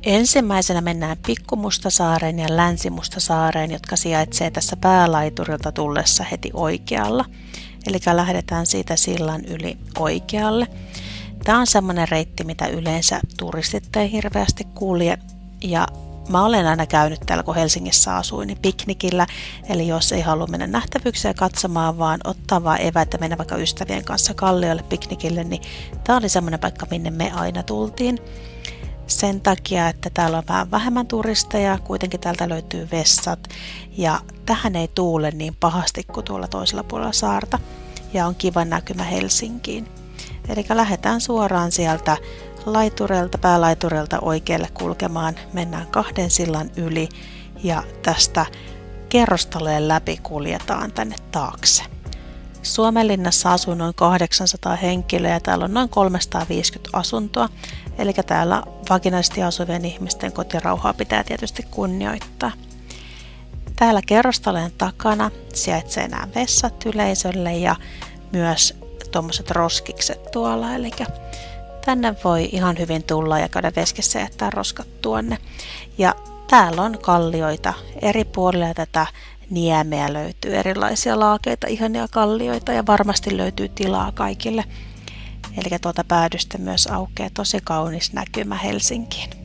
Ensimmäisenä mennään Pikkumustasaareen ja Länsimustasaareen, jotka sijaitsee tässä päälaiturilta tullessa heti oikealla. Eli lähdetään siitä sillan yli oikealle. Tämä on semmoinen reitti, mitä yleensä turistit ei hirveästi kulje. Ja mä olen aina käynyt täällä, kun Helsingissä asuin, niin piknikillä. Eli jos ei halua mennä nähtävyyksiä katsomaan, vaan ottaa vaan eväät ja mennä vaikka ystävien kanssa kalliolle piknikille, niin tämä oli semmoinen paikka, minne me aina tultiin. Sen takia, että täällä on vähän vähemmän turisteja, kuitenkin täältä löytyy vessat ja tähän ei tuule niin pahasti kuin tuolla toisella puolella saarta ja on kiva näkymä Helsinkiin. Eli lähdetään suoraan sieltä päälaiturilta oikealle kulkemaan, mennään 2 sillan yli ja tästä kerrostalojen läpi kuljetaan tänne taakse. Suomenlinnassa asuu noin 800 henkilöä ja täällä on noin 350 asuntoa, eli täällä vakinaisesti asuvien ihmisten kotirauhaa pitää tietysti kunnioittaa. Täällä kerrostalojen takana sijaitsee nämä vessat yleisölle ja myös tuommoiset roskikset tuolla, eli tänne voi ihan hyvin tulla ja käydä veskissä ja jättää roskat tuonne. Ja täällä on kallioita eri puolilla tätä niemeä, löytyy erilaisia laakeita, ihania kallioita ja varmasti löytyy tilaa kaikille. Eli tuolta päädystä myös aukeaa tosi kaunis näkymä Helsinkiin.